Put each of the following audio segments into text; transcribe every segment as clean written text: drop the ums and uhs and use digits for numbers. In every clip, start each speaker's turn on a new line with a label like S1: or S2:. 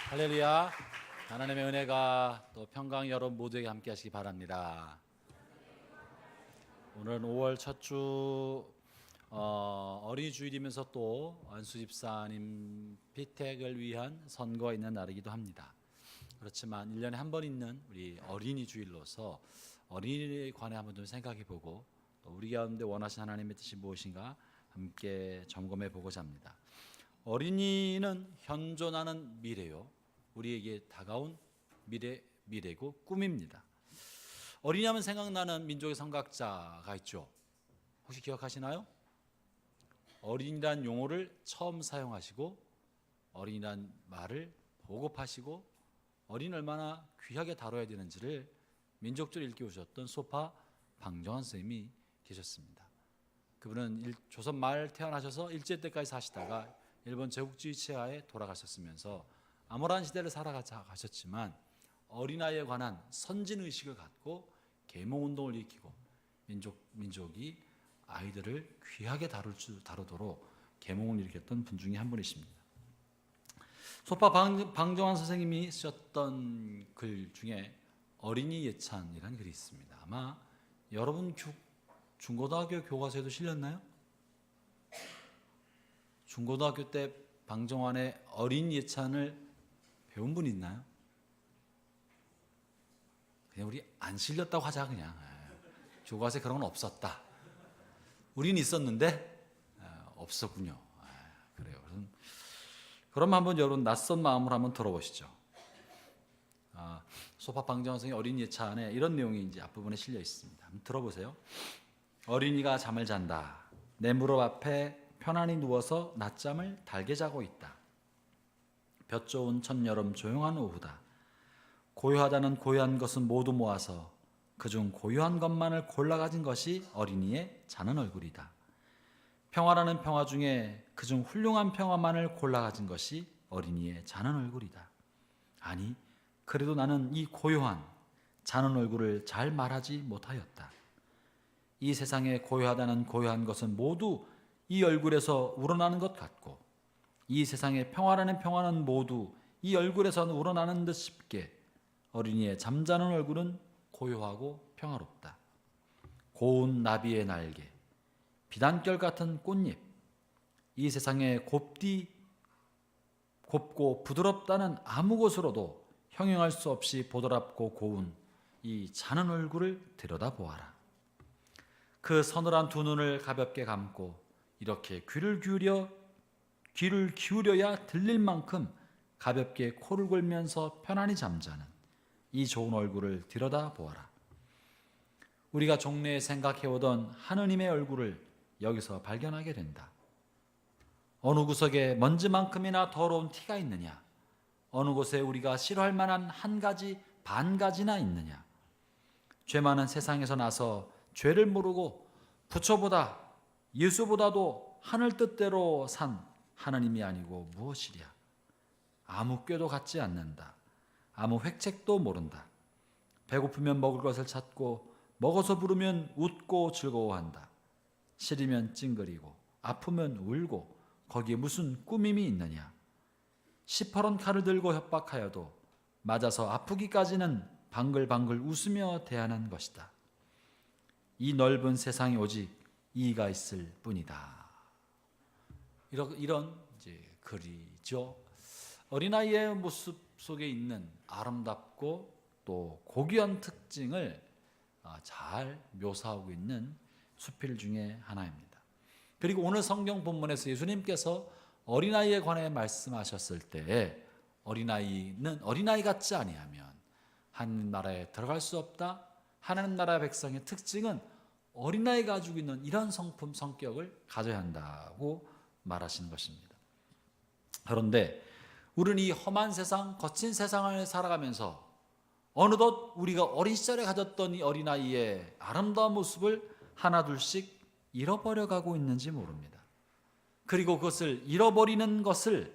S1: 할렐루야. 하나님의 은혜가 또 평강 여러분 모두에게 함께 하시기 바랍니다. 오늘은 5월 첫 주 어린이 주일이면서 또 안수 집사님 피택을 위한 선거가 있는 날이기도 합니다. 그렇지만 1년에 한 번 있는 우리 어린이 주일로서 어린이에 관해 한번 좀 생각해 보고 또 우리 가운데 원하신 하나님의 뜻이 무엇인가 함께 점검해 보고자 합니다. 어린이는 현존하는 미래요. 우리에게 다가온 미래고 꿈입니다. 어린이 하면 생각나는 민족의 선각자가 있죠. 혹시 기억하시나요? 어린이란 용어를 처음 사용하시고 어린이란 말을 보급하시고 어린이를 얼마나 귀하게 다뤄야 되는지를 민족적으로 일깨우셨던 소파 방정환 선생님이 계셨습니다. 그분은 조선 말 태어나셔서 일제 때까지 사시다가 일본 제국주의 체하에 돌아가셨으면서 암울한 시대를 살아가셨지만 어린아이에 관한 선진의식을 갖고 계몽운동을 일으키고 민족이 아이들을 귀하게 다루도록 계몽을 일으켰던 분 중에 한 분이십니다. 소파 방정환 선생님이 쓰셨던 글 중에 어린이 예찬이라는 글이 있습니다. 아마 여러분 중고등학교 교과서에도 실렸나요? 중고등학교 때 방정환의 어린이 예찬을 배운 분 있나요? 그냥 우리 안 실렸다고 하자. 그냥 교과서에 그런 건 없었다. 우린 있었는데 없었군요. 그래요. 그럼 한번 여러분 낯선 마음으로 한번 들어보시죠. 소파 방정환 선생의 어린이 예찬에 이런 내용이 이제 앞부분에 실려 있습니다. 한번 들어보세요. 어린이가 잠을 잔다. 내 무릎 앞에 편안히 누워서 낮잠을 달게 자고 있다. 볕 좋은 첫여름 조용한 오후다. 고요하다는 고요한 것은 모두 모아서 그중 고요한 것만을 골라 가진 것이 어린이의 자는 얼굴이다. 평화라는 평화 중에 그중 훌륭한 평화만을 골라 가진 것이 어린이의 자는 얼굴이다. 아니, 그래도 나는 이 고요한 자는 얼굴을 잘 말하지 못하였다. 이 세상에 고요하다는 고요한 것은 모두 이 얼굴에서 우러나는 것 같고 이 세상의 평화라는 평화는 모두 이 얼굴에서 우러나는 듯 싶게 어린이의 잠자는 얼굴은 고요하고 평화롭다. 고운 나비의 날개, 비단결 같은 꽃잎, 이 세상에 곱고 부드럽다는 아무 곳으로도 형용할 수 없이 보드랍고 고운 이 자는 얼굴을 들여다보아라. 그 서늘한 두 눈을 가볍게 감고 이렇게 귀를 기울여야 들릴 만큼 가볍게 코를 골면서 편안히 잠자는 이 좋은 얼굴을 들여다보아라. 우리가 종래에 생각해오던 하느님의 얼굴을 여기서 발견하게 된다. 어느 구석에 먼지만큼이나 더러운 티가 있느냐? 어느 곳에 우리가 싫어할 만한 한 가지, 반 가지나 있느냐? 죄 많은 세상에서 나서 죄를 모르고 부처보다 예수보다도 하늘 뜻대로 산 하나님이 아니고 무엇이랴? 아무 꾀도 갖지 않는다. 아무 획책도 모른다. 배고프면 먹을 것을 찾고 먹어서 부르면 웃고 즐거워한다. 시리면 찡그리고 아프면 울고 거기에 무슨 꾸밈이 있느냐? 시퍼런 칼을 들고 협박하여도 맞아서 아프기까지는 방글방글 웃으며 대하는 것이다. 이 넓은 세상에 오직 이가 있을 뿐이다. 이런 이제 글이죠. 어린아이의 모습 속에 있는 아름답고 또 고귀한 특징을 잘 묘사하고 있는 수필 중에 하나입니다. 그리고 오늘 성경 본문에서 예수님께서 어린아이에 관해 말씀하셨을 때 어린아이는 어린아이 같지 아니하면 하나님 나라에 들어갈 수 없다. 하나님 나라 백성의 특징은 어린아이가 가지고 있는 이런 성격을 가져야 한다고 말하신 것입니다. 그런데 우리는 이 험한 세상, 거친 세상을 살아가면서 어느덧 우리가 어린 시절에 가졌던 이 어린아이의 아름다운 모습을 하나둘씩 잃어버려가고 있는지 모릅니다. 그리고 그것을 잃어버리는 것을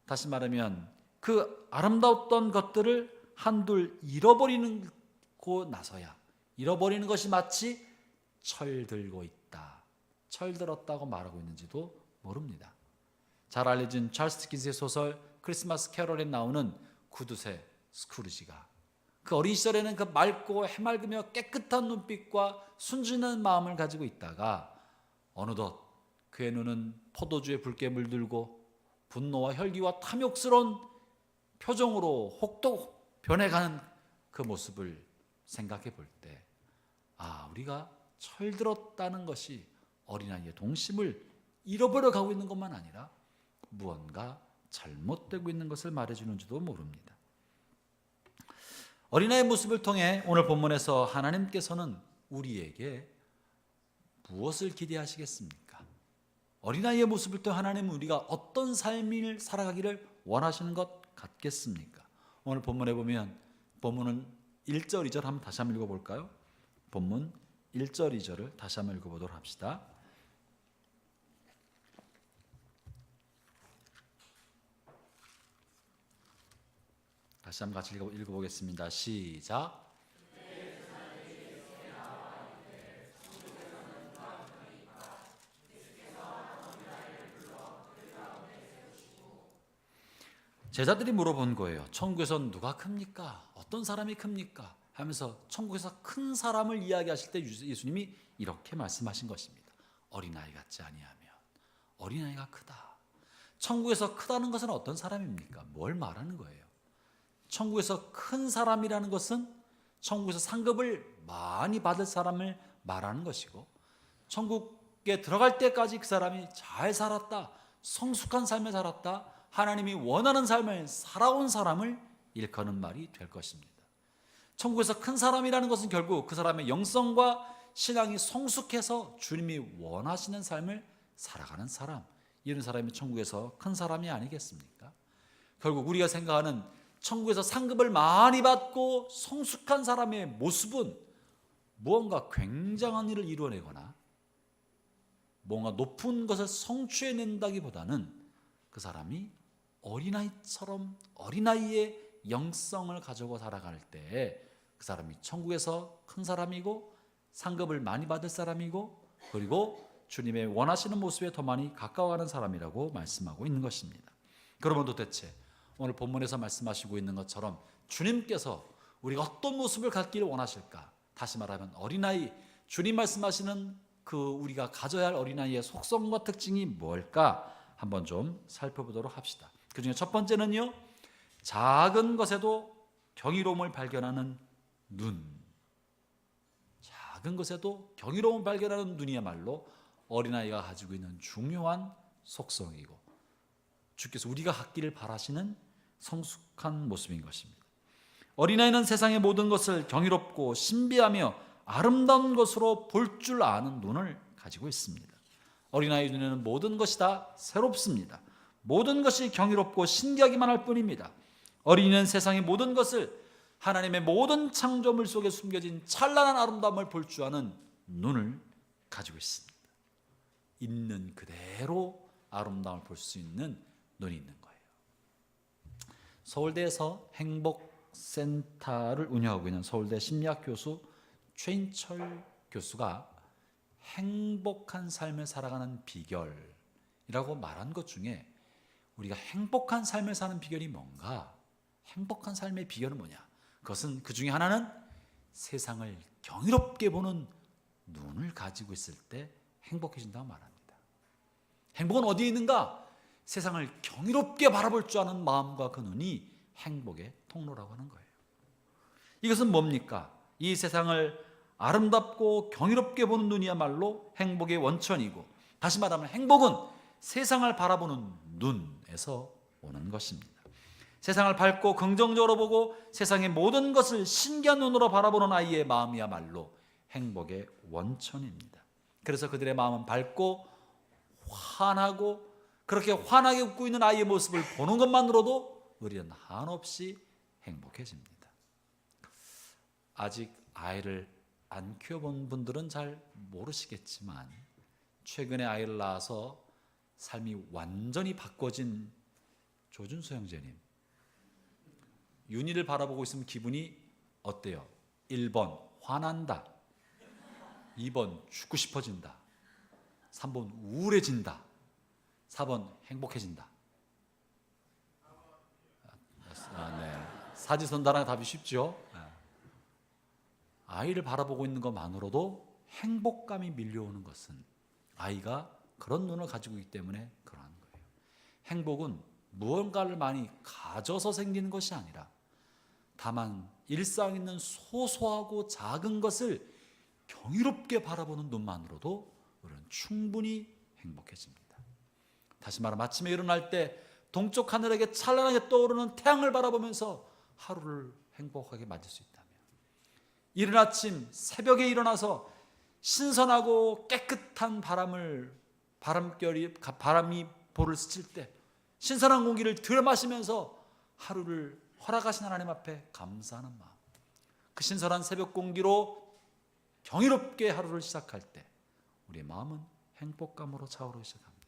S1: 다시 말하면 그 아름다웠던 것들을 한둘 잃어버리고 나서야 잃어버리는 것이 마치 철들고 있다, 철들었다고 말하고 있는지도 모릅니다. 잘 알려진 찰스 디킨스의 소설 크리스마스 캐럴에 나오는 구두쇠 스크루지가 그 어린 시절에는 그 맑고 해맑으며 깨끗한 눈빛과 순진한 마음을 가지고 있다가 어느덧 그의 눈은 포도주에 붉게 물들고 분노와 혈기와 탐욕스러운 표정으로 혹독 변해가는 그 모습을 생각해 볼 때, 우리가 철들었다는 것이 어린아이의 동심을 잃어버려 가고 있는 것만 아니라 무언가 잘못되고 있는 것을 말해주는지도 모릅니다. 어린아이의 모습을 통해 오늘 본문에서 하나님께서는 우리에게 무엇을 기대하시겠습니까? 어린아이의 모습을 통해 하나님은 우리가 어떤 삶을 살아가기를 원하시는 것 같겠습니까? 오늘 본문에 보면 본문은 1절, 2절 한번 다시 한번 읽어볼까요? 본문 1절, 2절을 다시 한번 읽어보도록 합시다. 다시 한번 같이 읽어보겠습니다. 시작. 제자들이 물어본 거예요. 천국에선 누가 큽니까? 어떤 사람이 큽니까? 하면서 천국에서 큰 사람을 이야기하실 때 예수님이 이렇게 말씀하신 것입니다. 어린아이 같지 아니하면 어린아이가 크다. 천국에서 크다는 것은 어떤 사람입니까? 뭘 말하는 거예요? 천국에서 큰 사람이라는 것은 천국에서 상급을 많이 받을 사람을 말하는 것이고, 천국에 들어갈 때까지 그 사람이 잘 살았다, 성숙한 삶을 살았다, 하나님이 원하는 삶을 살아온 사람을 일컫는 말이 될 것입니다. 천국에서 큰 사람이라는 것은 결국 그 사람의 영성과 신앙이 성숙해서 주님이 원하시는 삶을 살아가는 사람, 이런 사람이 천국에서 큰 사람이 아니겠습니까? 결국 우리가 생각하는 천국에서 상급을 많이 받고 성숙한 사람의 모습은 무언가 굉장한 일을 이루어내거나 뭔가 높은 것을 성취해낸다기보다는 그 사람이 어린아이처럼 어린아이의 영성을 가지고 살아갈 때 그 사람이 천국에서 큰 사람이고 상급을 많이 받을 사람이고, 그리고 주님의 원하시는 모습에 더 많이 가까워가는 사람이라고 말씀하고 있는 것입니다. 그러면 도대체 오늘 본문에서 말씀하시고 있는 것처럼 주님께서 우리가 어떤 모습을 갖기를 원하실까? 다시 말하면 어린아이, 주님 말씀하시는 그 우리가 가져야 할 어린아이의 속성과 특징이 뭘까? 한번 좀 살펴보도록 합시다. 그 중에 첫 번째는요, 작은 것에도 경이로움을 발견하는 눈. 작은 것에도 경이로움을 발견하는 눈이야말로 어린아이가 가지고 있는 중요한 속성이고, 주께서 우리가 갖기를 바라시는 성숙한 모습인 것입니다. 어린아이는 세상의 모든 것을 경이롭고 신비하며 아름다운 것으로 볼 줄 아는 눈을 가지고 있습니다. 어린아이 눈에는 모든 것이 다 새롭습니다. 모든 것이 경이롭고 신기하기만 할 뿐입니다. 어린이는 세상의 모든 것을 하나님의 모든 창조물 속에 숨겨진 찬란한 아름다움을 볼 줄 아는 눈을 가지고 있습니다. 있는 그대로 아름다움을 볼 수 있는 눈이 있는 거예요. 서울대에서 행복센터를 운영하고 있는 서울대 심리학 교수 최인철 교수가 행복한 삶을 살아가는 비결이라고 말한 것 중에, 우리가 행복한 삶을 사는 비결이 뭔가? 행복한 삶의 비결은 뭐냐? 그것은 그 중에 하나는 세상을 경이롭게 보는 눈을 가지고 있을 때 행복해진다고 말합니다. 행복은 어디에 있는가? 세상을 경이롭게 바라볼 줄 아는 마음과 그 눈이 행복의 통로라고 하는 거예요. 이것은 뭡니까? 이 세상을 아름답고 경이롭게 보는 눈이야말로 행복의 원천이고, 다시 말하면 행복은 세상을 바라보는 눈에서 오는 것입니다. 세상을 밝고 긍정적으로 보고 세상의 모든 것을 신기한 눈으로 바라보는 아이의 마음이야말로 행복의 원천입니다. 그래서 그들의 마음은 밝고 환하고, 그렇게 환하게 웃고 있는 아이의 모습을 보는 것만으로도 우리는 한없이 행복해집니다. 아직 아이를 안 키워본 분들은 잘 모르시겠지만, 최근에 아이를 낳아서 삶이 완전히 바꿔진 조준수 형제님, 윤희를 바라보고 있으면 기분이 어때요? 1번 화난다, 2번 죽고 싶어진다, 3번 우울해진다, 4번 행복해진다. 네. 사지선다랑 답이 쉽죠. 아이를 바라보고 있는 것만으로도 행복감이 밀려오는 것은 아이가 그런 눈을 가지고 있기 때문에 그러한 거예요. 행복은 무언가를 많이 가져서 생기는 것이 아니라 다만 일상에 있는 소소하고 작은 것을 경이롭게 바라보는 눈만으로도 우리는 충분히 행복해집니다. 다시 말하면 아침에 일어날 때 동쪽 하늘에게 찬란하게 떠오르는 태양을 바라보면서 하루를 행복하게 맞을 수 있다면, 이른 아침 새벽에 일어나서 신선하고 깨끗한 바람이 볼을 스칠 때 신선한 공기를 들이마시면서 하루를 허락하신 하나님 앞에 감사하는 마음, 그 신선한 새벽 공기로 경이롭게 하루를 시작할 때 우리의 마음은 행복감으로 차오르기 시작합니다.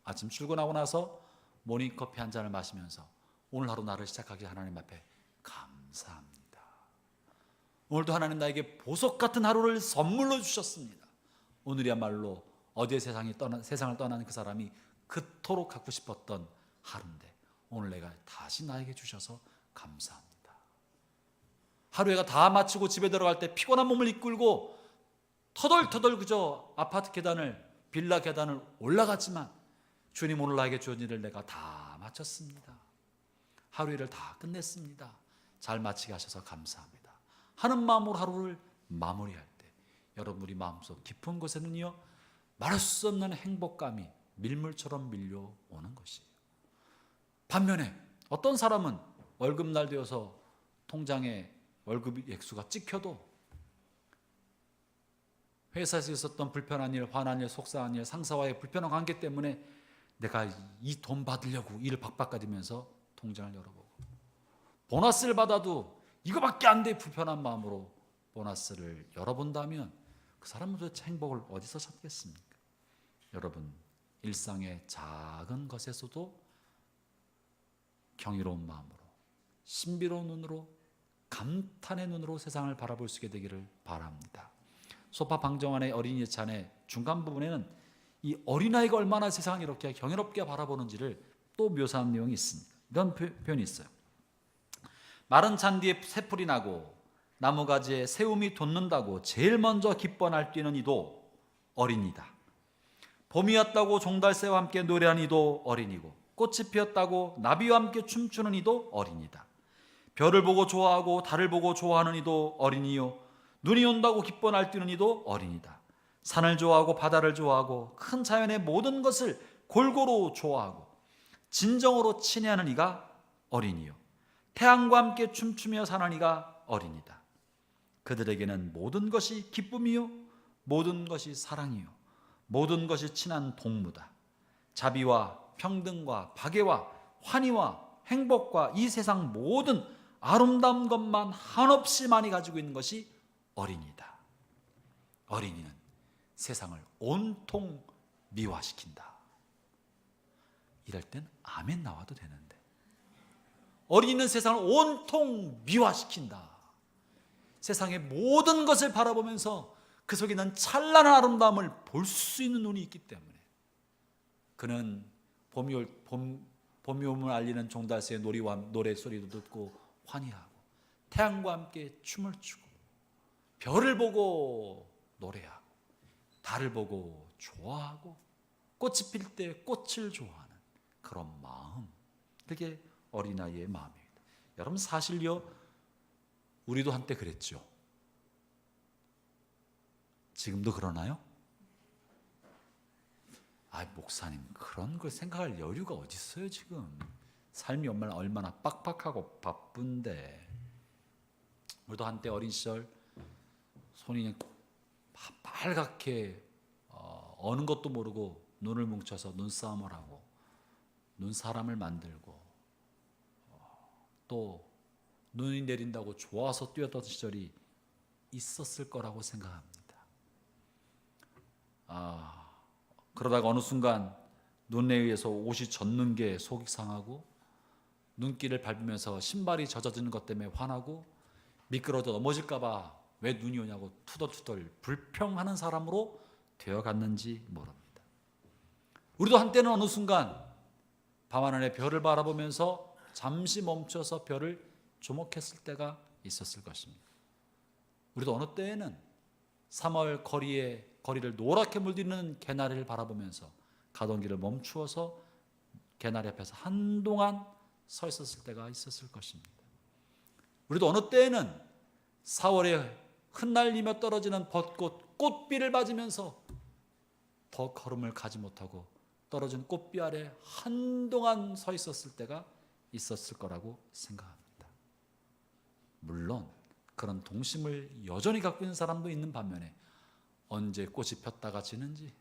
S1: 아침 출근하고 나서 모닝커피 한 잔을 마시면서 오늘 하루 나를 시작하기 하나님 앞에 감사합니다. 오늘도 하나님 나에게 보석 같은 하루를 선물로 주셨습니다. 오늘이야말로 어제 세상을 떠난 그 사람이 그토록 갖고 싶었던 하루인데 오늘 내가 다시 나에게 주셔서 감사합니다. 하루가 다 마치고 집에 들어갈 때 피곤한 몸을 이끌고 터덜터덜 그저 아파트 계단을, 빌라 계단을 올라갔지만 주님 오늘 나에게 주신 일을 내가 다 마쳤습니다. 하루 일을 다 끝냈습니다. 잘 마치게 하셔서 감사합니다 하는 마음으로 하루를 마무리할 때 여러분 우리 마음속 깊은 곳에는요 말할 수 없는 행복감이 밀물처럼 밀려오는 것이에요. 반면에 어떤 사람은 월급날 되어서 통장에 월급 액수가 찍혀도 회사에서 있었던 불편한 일, 화난 일, 속상한 일, 상사와의 불편한 관계 때문에 내가 이 돈 받으려고 일을 박박거리면서 통장을 열어보고, 보너스를 받아도 이거밖에 안 돼 불편한 마음으로 보너스를 열어본다면 그 사람은 도대체 행복을 어디서 찾겠습니까? 여러분, 일상의 작은 것에서도 경이로운 마음으로, 신비로운 눈으로, 감탄의 눈으로 세상을 바라볼 수 있게 되기를 바랍니다. 소파 방정환의 어린이 예찬의 중간 부분에는 이 어린아이가 얼마나 세상을 이렇게 경이롭게 바라보는지를 또 묘사한 내용이 있습니다. 이런 표현이 있어요. 마른 잔디에 새풀이 나고 나무가지에 새움이 돋는다고 제일 먼저 기뻐 날뛰는 이도 어린이다. 봄이 왔다고 종달새와 함께 노래하는 이도 어린이고, 꽃이 피었다고 나비와 함께 춤추는 이도 어린이다. 별을 보고 좋아하고 달을 보고 좋아하는 이도 어린이요, 눈이 온다고 기뻐 날뛰는 이도 어린이다. 산을 좋아하고 바다를 좋아하고 큰 자연의 모든 것을 골고루 좋아하고 진정으로 친애하는 이가 어린이요, 태양과 함께 춤추며 사는 이가 어린이다. 그들에게는 모든 것이 기쁨이요, 모든 것이 사랑이요, 모든 것이 친한 동무다. 자비와 평등과 박애와 환희와 행복과 이 세상 모든 아름다운 것만 한없이 많이 가지고 있는 것이 어린이다. 어린이는 세상을 온통 미화시킨다. 이럴 땐 아멘 나와도 되는데, 어린이는 세상을 온통 미화시킨다. 세상의 모든 것을 바라보면서 그 속에 있는 찬란한 아름다움을 볼 수 있는 눈이 있기 때문에 그는 봄이 오면 알리는 종달새의 노래소리도 듣고 환희하고, 태양과 함께 춤을 추고, 별을 보고 노래하고, 달을 보고 좋아하고, 꽃이 필 때 꽃을 좋아하는 그런 마음, 그게 어린아이의 마음입니다. 여러분, 사실요 우리도 한때 그랬죠. 지금도 그러나요? 목사님, 그런 걸 생각할 여유가 어디 있어요? 지금 삶이 얼마나 빡빡하고 바쁜데. 우리도 한때 어린 시절 손이 빨갛게 어는 것도 모르고 눈을 뭉쳐서 눈싸움을 하고 눈사람을 만들고 또 눈이 내린다고 좋아서 뛰었던 시절이 있었을 거라고 생각합니다. 그러다가 어느 순간 눈에 의해서 옷이 젖는 게 속이 상하고, 눈길을 밟으면서 신발이 젖어지는 것 때문에 화나고, 미끄러져 넘어질까 봐 왜 눈이 오냐고 투덜투덜 불평하는 사람으로 되어갔는지 모릅니다. 우리도 한때는 어느 순간 밤하늘의 별을 바라보면서 잠시 멈춰서 별을 주목했을 때가 있었을 것입니다. 우리도 어느 때에는 3월 거리를 노랗게 물드는 개나리를 바라보면서 가던 길을 멈추어서 개나리 앞에서 한동안 서 있었을 때가 있었을 것입니다. 우리도 어느 때에는 4월에 흩날리며 떨어지는 벚꽃 꽃비를 맞으면서 더 걸음을 가지 못하고 떨어진 꽃비 아래 한동안 서 있었을 때가 있었을 거라고 생각합니다. 물론 그런 동심을 여전히 갖고 있는 사람도 있는 반면에 언제 꽃이 폈다가 지는지,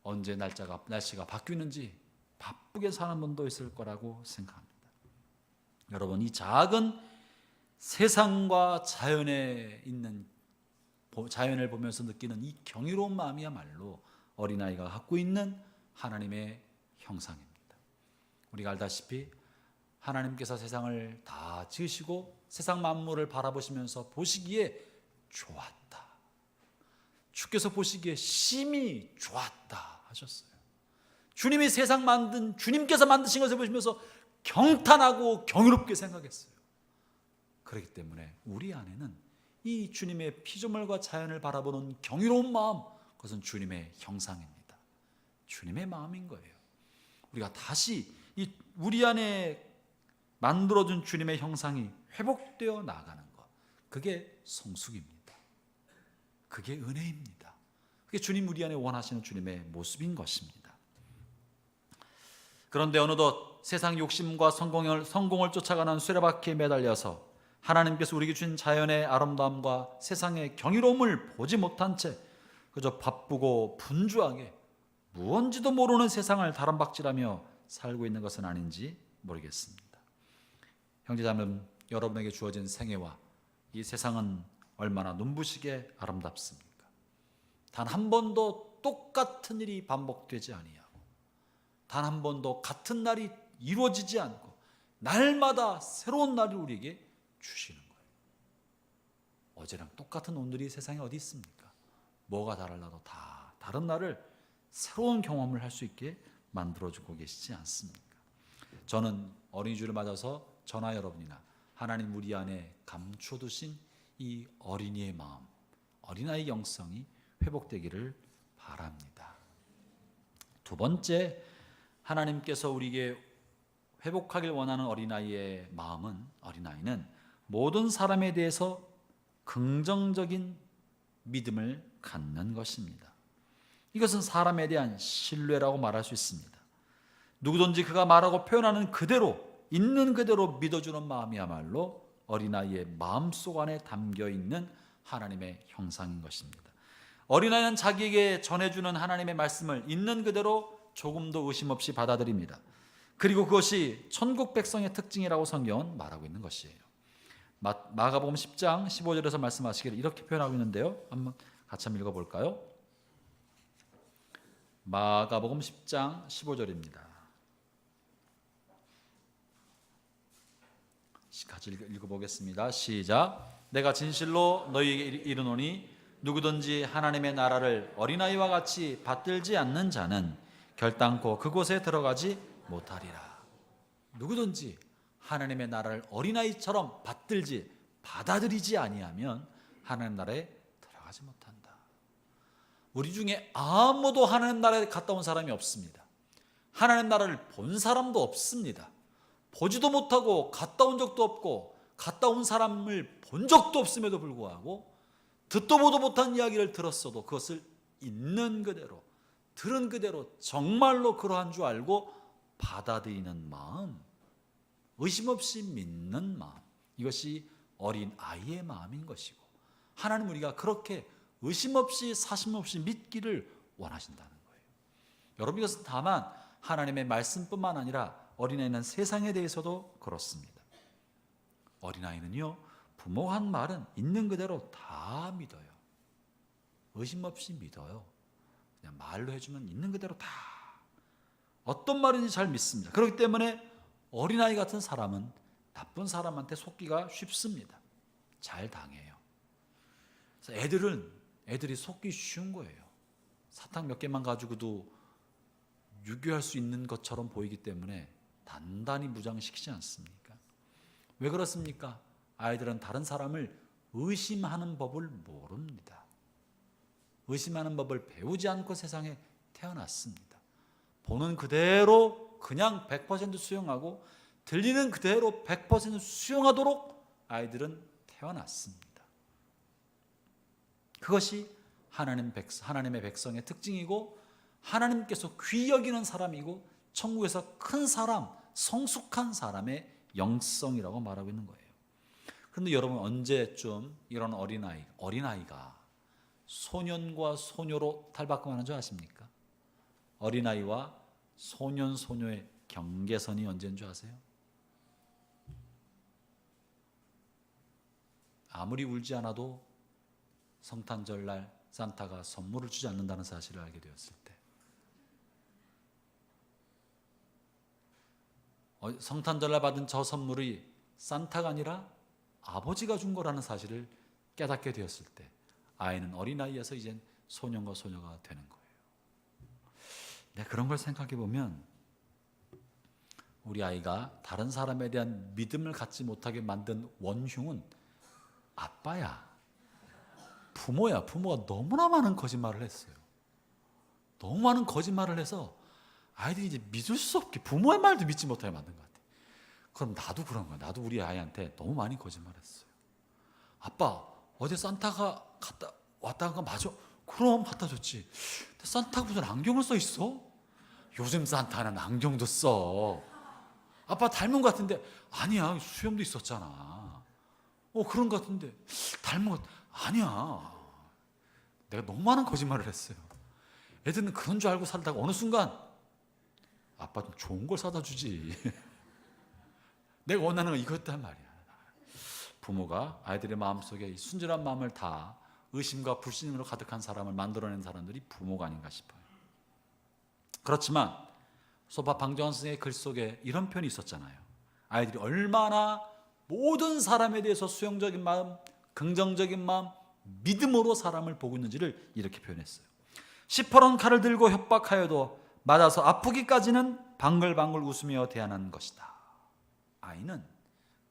S1: 언제 날씨가 바뀌는지 바쁘게 사는 분도 있을 거라고 생각합니다. 여러분, 이 작은 세상과 자연을 보면서 느끼는 이 경이로운 마음이야말로 어린아이가 갖고 있는 하나님의 형상입니다. 우리가 알다시피 하나님께서 세상을 다 지으시고 세상 만물을 바라보시면서 보시기에 좋았다, 주께서 보시기에 심히 좋았다 하셨어요. 주님께서 만드신 것을 보시면서 경탄하고 경이롭게 생각했어요. 그렇기 때문에 우리 안에는 이 주님의 피조물과 자연을 바라보는 경이로운 마음, 그것은 주님의 형상입니다. 주님의 마음인 거예요. 우리가 다시 이 우리 안에 만들어준 주님의 형상이 회복되어 나가는 것, 그게 성숙입니다. 그게 은혜입니다. 그게 주님 우리 안에 원하시는 주님의 모습인 것입니다. 그런데 어느덧 세상 욕심과 성공을 쫓아가는 수레바퀴에 매달려서 하나님께서 우리에게 주신 자연의 아름다움과 세상의 경이로움을 보지 못한 채 그저 바쁘고 분주하게 무언지도 모르는 세상을 다람박질하며 살고 있는 것은 아닌지 모르겠습니다. 형제자매는 여러분에게 주어진 생애와 이 세상은 얼마나 눈부시게 아름답습니까? 단 한 번도 똑같은 일이 반복되지 아니하고 단 한 번도 같은 날이 이루어지지 않고 날마다 새로운 날을 우리에게 주시는 거예요. 어제랑 똑같은 오늘이 세상에 어디 있습니까? 뭐가 달라도 다 다른 날을 새로운 경험을 할 수 있게 만들어주고 계시지 않습니까? 저는 어린이주를 맞아서 저나 여러분이나 하나님 우리 안에 감춰두신 이 어린이의 마음, 어린아이 영성이 회복되기를 바랍니다. 두 번째, 하나님께서 우리에게 회복하길 원하는 어린아이는 모든 사람에 대해서 긍정적인 믿음을 갖는 것입니다. 이것은 사람에 대한 신뢰라고 말할 수 있습니다. 누구든지 그가 말하고 표현하는 그대로 있는 그대로 믿어주는 마음이야말로 어린아이의 마음속 안에 담겨있는 하나님의 형상인 것입니다. 어린아이는 자기에게 전해주는 하나님의 말씀을 있는 그대로 조금도 의심 없이 받아들입니다. 그리고 그것이 천국 백성의 특징이라고 성경은 말하고 있는 것이에요. 마가복음 10장 15절에서 말씀하시기를 이렇게 표현하고 있는데요, 한번 같이 한번 읽어볼까요? 마가복음 10장 15절입니다. 같이 읽어보겠습니다. 시작. 내가 진실로 너희에게 이르노니 누구든지 하나님의 나라를 어린아이와 같이 받들지 않는 자는 결단코 그곳에 들어가지 못하리라. 누구든지 하나님의 나라를 어린아이처럼 받아들이지 아니하면 하나님 나라에 들어가지 못한다. 우리 중에 아무도 하나님 나라에 갔다 온 사람이 없습니다. 하나님 나라를 본 사람도 없습니다. 보지도 못하고 갔다 온 적도 없고 갔다 온 사람을 본 적도 없음에도 불구하고 듣도 보도 못한 이야기를 들었어도 그것을 있는 그대로 들은 그대로 정말로 그러한 줄 알고 받아들이는 마음, 의심 없이 믿는 마음, 이것이 어린 아이의 마음인 것이고 하나님 우리가 그렇게 의심 없이 사심 없이 믿기를 원하신다는 거예요. 여러분, 이것은 다만 하나님의 말씀뿐만 아니라 어린아이는 세상에 대해서도 그렇습니다. 어린아이는요, 부모가 한 말은 있는 그대로 다 믿어요. 의심 없이 믿어요. 그냥 말로 해주면 있는 그대로 다 어떤 말인지 잘 믿습니다. 그렇기 때문에 어린아이 같은 사람은 나쁜 사람한테 속기가 쉽습니다. 잘 당해요. 그래서 애들이 속기 쉬운 거예요. 사탕 몇 개만 가지고도 유교할 수 있는 것처럼 보이기 때문에 단단히 무장시키지 않습니까? 왜 그렇습니까? 아이들은 다른 사람을 의심하는 법을 모릅니다. 의심하는 법을 배우지 않고 세상에 태어났습니다. 보는 그대로 그냥 100% 수용하고 들리는 그대로 100% 수용하도록 아이들은 태어났습니다. 그것이 하나님의 백성의 특징이고 하나님께서 귀히 여기는 사람이고 천국에서 큰 사람, 성숙한 사람의 영성이라고 말하고 있는 거예요. 그런데 여러분, 언제쯤 이런 어린아이가 소년과 소녀로 탈바꿈하는 줄 아십니까? 어린아이와 소년, 소녀의 경계선이 언제인 줄 아세요? 아무리 울지 않아도 성탄절날 산타가 선물을 주지 않는다는 사실을 알게 되었을 때, 성탄절날 받은 저 선물이 산타가 아니라 아버지가 준 거라는 사실을 깨닫게 되었을 때, 아이는 어린아이에서 이젠 소년과 소녀가 되는 거예요. 네, 그런 걸 생각해 보면 우리 아이가 다른 사람에 대한 믿음을 갖지 못하게 만든 원흉은 아빠야, 부모야. 부모가 너무나 많은 거짓말을 했어요. 너무 많은 거짓말을 해서 아이들이 이제 믿을 수 없게 부모의 말도 믿지 못하게 만든 것 같아요. 그럼 나도 그런 거야. 나도 우리 아이한테 너무 많이 거짓말했어요. 아빠, 어제 산타가 왔다 간 거 맞아? 그럼 갖다 줬지. 근데 산타가 무슨 안경을 써 있어? 요즘 산타는 안경도 써. 아빠 닮은 것 같은데. 아니야, 수염도 있었잖아. 그런 것 같은데. 닮은 것 아니야. 내가 너무 많은 거짓말을 했어요. 애들은 그런 줄 알고 살다가 어느 순간 아빠 좀 좋은 걸 사다 주지. 내가 원하는 건 이거였단 말이야. 부모가 아이들의 마음속에 이 순진한 마음을 다 의심과 불신으로 가득한 사람을 만들어낸 사람들이 부모가 아닌가 싶어요. 그렇지만 소파 방정환 선생의 글 속에 이런 표현이 있었잖아요. 아이들이 얼마나 모든 사람에 대해서 수용적인 마음, 긍정적인 마음, 믿음으로 사람을 보고 있는지를 이렇게 표현했어요. 시퍼런 칼을 들고 협박하여도 맞아서 아프기까지는 방글방글 웃으며 대하는 것이다. 아이는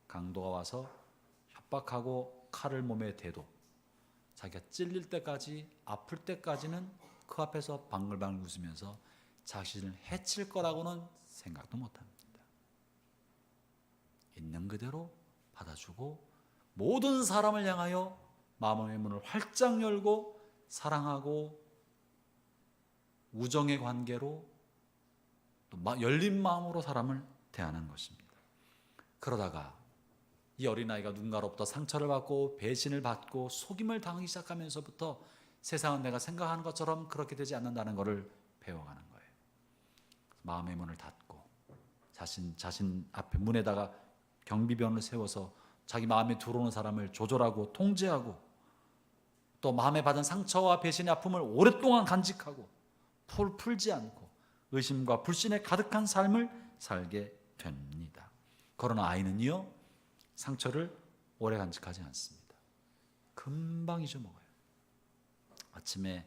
S1: 강도가 와서 협박하고 칼을 몸에 대도 자기가 찔릴 때까지, 아플 때까지는 그 앞에서 방글방글 웃으면서 자신을 해칠 거라고는 생각도 못합니다. 있는 그대로 받아주고 모든 사람을 향하여 마음의 문을 활짝 열고 사랑하고 우정의 관계로 또 열린 마음으로 사람을 대하는 것입니다. 그러다가 이 어린아이가 누군가로부터 상처를 받고 배신을 받고 속임을 당하기 시작하면서부터 세상은 내가 생각하는 것처럼 그렇게 되지 않는다는 것을 배워가는 거예요. 마음의 문을 닫고 자신 앞에 문에다가 경비병을 세워서 자기 마음에 들어오는 사람을 조절하고 통제하고 또 마음에 받은 상처와 배신의 아픔을 오랫동안 간직하고 풀지 않고 의심과 불신에 가득한 삶을 살게 됩니다. 그러나 아이는요, 상처를 오래 간직하지 않습니다. 금방 잊어먹어요. 아침에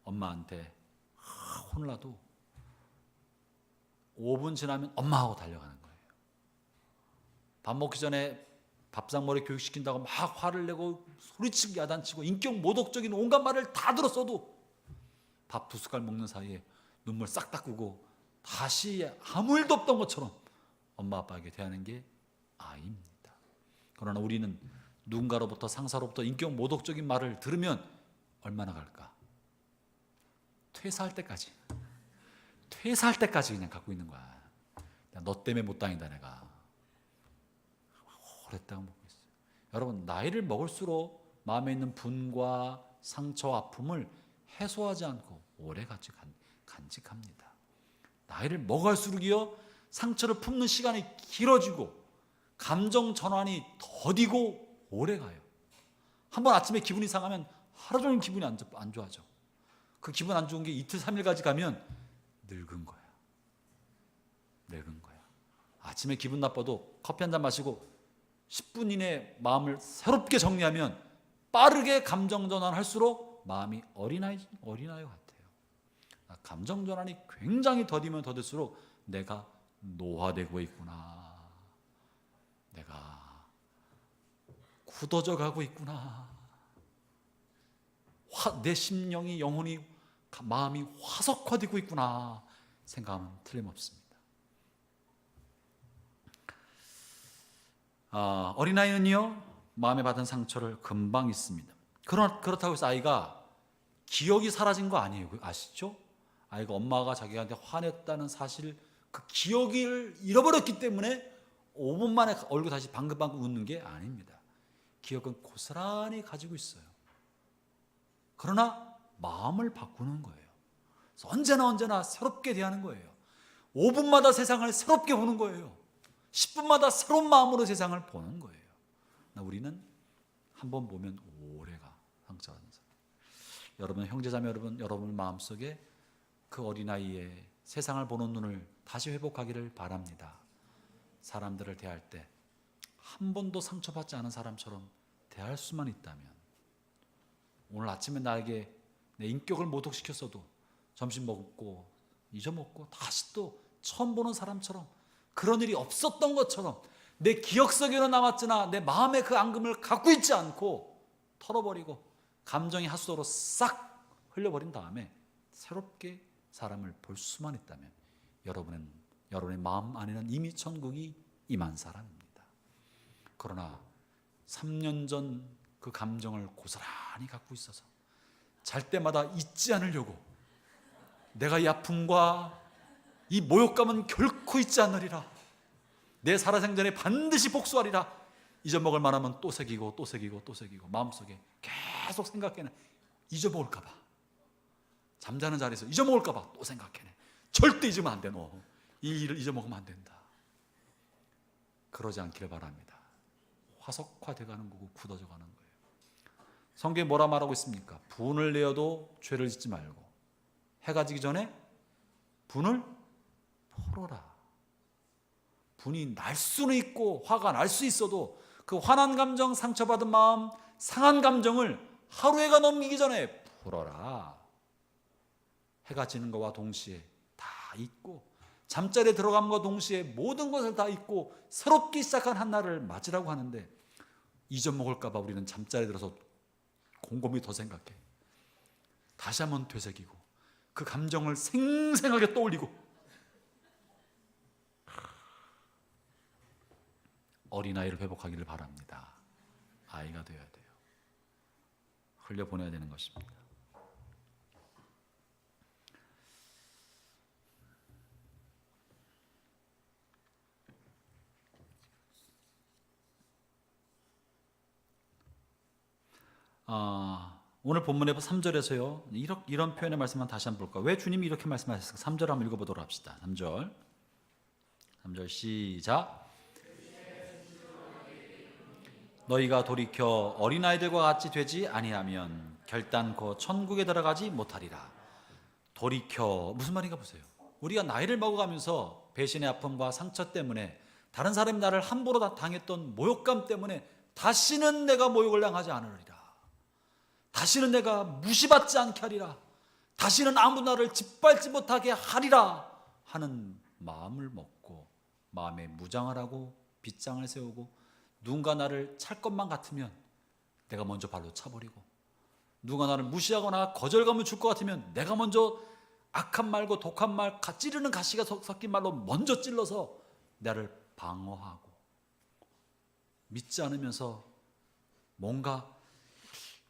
S1: 엄마한테 혼나도 5분 지나면 엄마하고 달려가는 거예요. 밥 먹기 전에 밥상머리 교육시킨다고 막 화를 내고 소리치고 야단치고 인격 모독적인 온갖 말을 다 들었어도 밥 2숟갈 먹는 사이에 눈물 싹 닦고 다시 아무 일도 없던 것처럼 엄마 아빠에게 대하는 게 아이입니다. 그러나 우리는 누군가로부터 상사로부터 인격 모독적인 말을 들으면 얼마나 갈까? 퇴사할 때까지 그냥 갖고 있는 거야. 너 때문에 못 당한다 내가. 오랫동안 먹고 있어요. 여러분, 나이를 먹을수록 마음에 있는 분과 상처, 아픔을 해소하지 않고 오래 간직합니다. 나이를 먹을수록이요, 상처를 품는 시간이 길어지고 감정 전환이 더디고 오래 가요. 한번 아침에 기분이 상하면 하루 종일 기분이 안 좋아져. 그 기분 안 좋은 게 이틀 3일까지 가면 늙은 거야. 아침에 기분 나빠도 커피 한 잔 마시고 10분 이내에 마음을 새롭게 정리하면 빠르게 감정 전환할수록 마음이 어린아이 같아요. 감정 전환이 굉장히 더디면 더딜수록 내가 노화되고 있구나. 내가 굳어져 가고 있구나. 내 심령이, 영혼이, 마음이 화석화되고 있구나 생각하면 틀림없습니다. 어린아이는요, 마음에 받은 상처를 금방 잊습니다. 그렇다고 해서 아이가 기억이 사라진 거 아니에요. 아시죠? 아이가 엄마가 자기한테 화냈다는 사실, 그 기억을 잃어버렸기 때문에 5분 만에 얼굴 다시 방긋방긋 웃는 게 아닙니다. 기억은 고스란히 가지고 있어요. 그러나 마음을 바꾸는 거예요. 언제나 새롭게 대하는 거예요. 5분마다 세상을 새롭게 보는 거예요. 10분마다 새로운 마음으로 세상을 보는 거예요. 우리는 한번 보면 오래가 상처받는 사람. 여러분, 형제자매 여러분 마음속에 그 어린아이의 세상을 보는 눈을 다시 회복하기를 바랍니다. 사람들을 대할 때 한 번도 상처받지 않은 사람처럼 대할 수만 있다면, 오늘 아침에 나에게 내 인격을 모독시켰어도 점심 먹고 잊어먹고 다시 또 처음 보는 사람처럼, 그런 일이 없었던 것처럼 내 기억 속에는 남았으나 내 마음의 그 앙금을 갖고 있지 않고 털어버리고 감정의 하수도로 싹 흘려버린 다음에 새롭게 사람을 볼 수만 있다면, 여러분의 마음 안에는 이미 천국이 임한 사람입니다. 그러나 3년 전 그 감정을 고스란히 갖고 있어서 잘 때마다 잊지 않으려고, 내가 이 아픔과 이 모욕감은 결코 잊지 않으리라, 내 살아생전에 반드시 복수하리라, 잊어먹을 만하면 또 새기고 또 새기고 또 새기고 마음속에 계속 생각해내. 잊어먹을까 봐, 잠자는 자리에서 잊어먹을까 봐 또 생각해내. 절대 잊으면 안 돼. 너 이 일을 잊어먹으면 안 된다. 그러지 않기를 바랍니다. 화석화돼가는 거고 굳어져 가는 거예요. 성경에 뭐라 말하고 있습니까? 분을 내어도 죄를 짓지 말고 해가 지기 전에 분을 풀어라. 분이 날 수는 있고 화가 날 수 있어도 그 화난 감정, 상처받은 마음, 상한 감정을 하루해가 넘기기 전에 풀어라. 해가 지는 것과 동시에 다 잊고, 잠자리에 들어감과 동시에 모든 것을 다 잊고 새롭게 시작한 한 날을 맞으라고 하는데, 잊어먹을까 봐 우리는 잠자리에 들어서 곰곰이 더 생각해. 다시 한번 되새기고 그 감정을 생생하게 떠올리고. 어린아이를 회복하기를 바랍니다. 아이가 되어야 돼요. 흘려보내야 되는 것입니다. 오늘 본문의 3절에서요, 이런 표현의 말씀만 다시 한번 볼까요? 왜 주님이 이렇게 말씀하셨을까? 3절 한번 읽어보도록 합시다. 3절 시작. 너희가 돌이켜 어린아이들과 같이 되지 아니하면 결단코 천국에 들어가지 못하리라. 돌이켜, 무슨 말인가 보세요. 우리가 나이를 먹어가면서 배신의 아픔과 상처 때문에, 다른 사람이 나를 함부로 당했던 모욕감 때문에 다시는 내가 모욕을 당하지 않으리라, 다시는 내가 무시받지 않게 하리라, 다시는 아무 나를 짓밟지 못하게 하리라 하는 마음을 먹고, 마음에 무장을 하고 빗장을 세우고, 누군가 나를 찰 것만 같으면 내가 먼저 발로 차버리고, 누가 나를 무시하거나 거절감을 줄 것 같으면 내가 먼저 악한 말과 독한 말, 찌르는 가시가 섞인 말로 먼저 찔러서 나를 방어하고, 믿지 않으면서 뭔가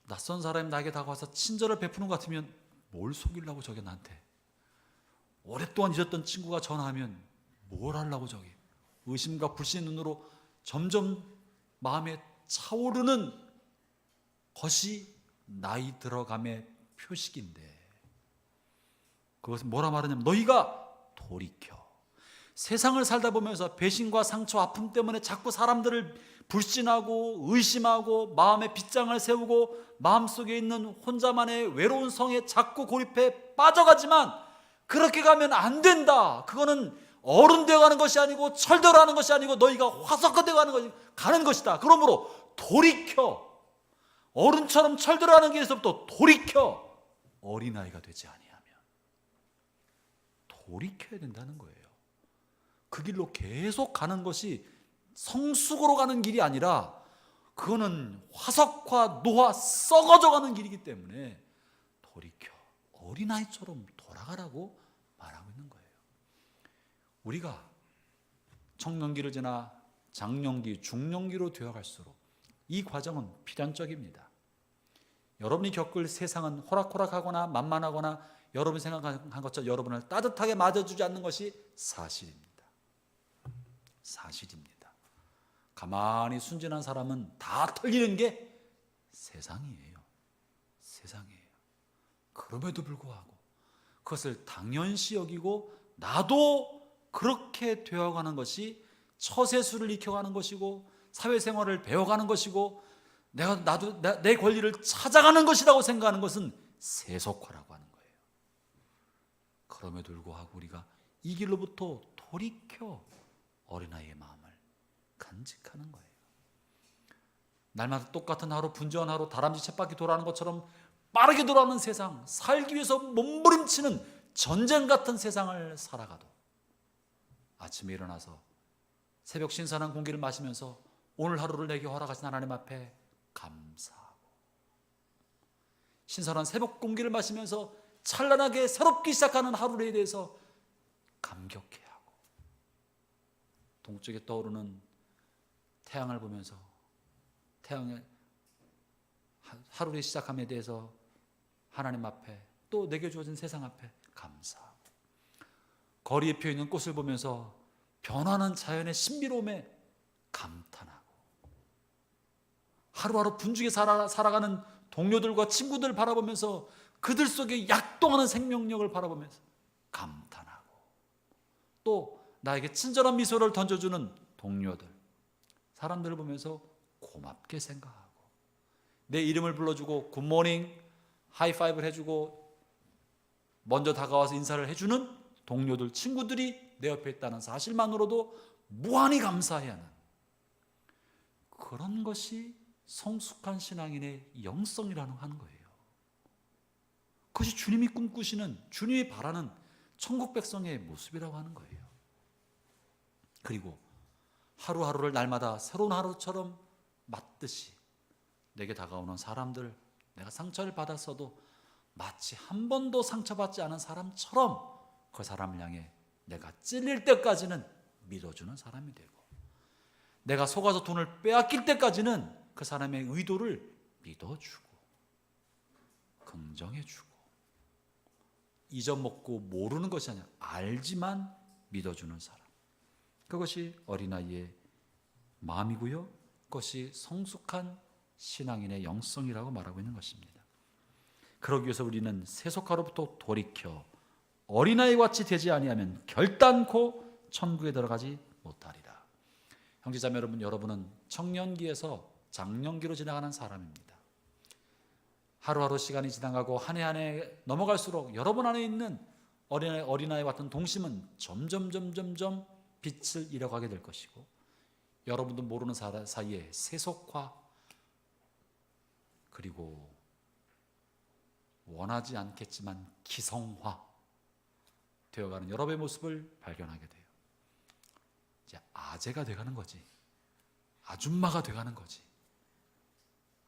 S1: 낯선 사람이 나에게 다가와서 친절을 베푸는 것 같으면 뭘 속이려고 저게 나한테, 오랫동안 잊었던 친구가 전화하면 뭘 하려고 저게, 의심과 불신의 눈으로 점점 마음에 차오르는 것이 나이 들어감의 표식인데, 그것은 뭐라 말하냐면, 너희가 돌이켜. 세상을 살다 보면서 배신과 상처, 아픔 때문에 자꾸 사람들을 불신하고 의심하고 마음에 빗장을 세우고 마음속에 있는 혼자만의 외로운 성에 자꾸 고립해 빠져가지만, 그렇게 가면 안 된다. 그거는 어른 되어가는 것이 아니고 철들어가는 것이 아니고 너희가 화석화되어가는 가는 것이다. 그러므로 돌이켜, 어른처럼 철들어가는 길에서부터 돌이켜 어린아이가 되지 아니하면, 돌이켜야 된다는 거예요. 그 길로 계속 가는 것이 성숙으로 가는 길이 아니라 그거는 화석화, 노화, 썩어져 가는 길이기 때문에 돌이켜 어린아이처럼 돌아가라고 말하고 있는 거예요. 우리가 청년기를 지나 장년기, 중년기로 되어갈수록 이 과정은 필연적입니다. 여러분이 겪을 세상은 호락호락하거나 만만하거나 여러분이 생각한 것처럼 여러분을 따뜻하게 맞아주지 않는 것이 사실입니다. 사실입니다. 가만히 순진한 사람은 다 털리는 게 세상이에요. 세상이에요. 그럼에도 불구하고 그것을 당연시 여기고 나도 그렇게 되어가는 것이 처세술을 익혀가는 것이고 사회생활을 배워가는 것이고 나도 내 권리를 찾아가는 것이라고 생각하는 것은 세속화라고 하는 거예요. 그럼에도 불구하고 우리가 이 길로부터 돌이켜 어린아이의 마음을 간직하는 거예요. 날마다 똑같은 하루, 분주한 하루, 다람쥐 쳇바퀴 돌아가는 것처럼 빠르게 돌아가는 세상, 살기 위해서 몸부림치는 전쟁 같은 세상을 살아가도 아침에 일어나서 새벽 신선한 공기를 마시면서 오늘 하루를 내게 허락하신 하나님 앞에 감사하고, 신선한 새벽 공기를 마시면서 찬란하게 새롭게 시작하는 하루에 대해서 감격해야 하고, 동쪽에 떠오르는 태양을 보면서 태양의 하루의 시작함에 대해서 하나님 앞에 또 내게 주어진 세상 앞에 감사하고, 거리에 피어있는 꽃을 보면서 변하는 자연의 신비로움에 감탄하고, 하루하루 분주하게 살아가는 동료들과 친구들 바라보면서 그들 속에 약동하는 생명력을 바라보면서 감탄하고, 또 나에게 친절한 미소를 던져주는 동료들, 사람들을 보면서 고맙게 생각하고, 내 이름을 불러주고 굿모닝, 하이파이브를 해주고 먼저 다가와서 인사를 해주는 동료들, 친구들이 내 옆에 있다는 사실만으로도 무한히 감사해야 하는 그런 것이 성숙한 신앙인의 영성이라는 하는 거예요. 그것이 주님이 꿈꾸시는, 주님이 바라는 천국 백성의 모습이라고 하는 거예요. 그리고 하루하루를 날마다 새로운 하루처럼 맞듯이 내게 다가오는 사람들, 내가 상처를 받았어도 마치 한 번도 상처받지 않은 사람처럼 그 사람을 향해 내가 찔릴 때까지는 믿어주는 사람이 되고, 내가 속아서 돈을 빼앗길 때까지는 그 사람의 의도를 믿어주고 긍정해주고, 잊어먹고 모르는 것이 아니라 알지만 믿어주는 사람, 그것이 어린아이의 마음이고요, 그것이 성숙한 신앙인의 영성이라고 말하고 있는 것입니다. 그러기 위해서 우리는 세속화로부터 돌이켜 어린아이 같이 되지 아니하면 결단코 천국에 들어가지 못하리라. 형제자매 여러분, 여러분은 청년기에서 장년기로 지나가는 사람입니다. 하루하루 시간이 지나가고 한 해 한 해 넘어갈수록 여러분 안에 있는 어린아이와 같은 동심은 점점 빛을 잃어가게 될 것이고, 여러분도 모르는 사이에 세속화, 그리고 원하지 않겠지만 기성화 되어가는 여러분의 모습을 발견하게 돼요. 이제 아재가 돼가는 거지, 아줌마가 돼가는 거지,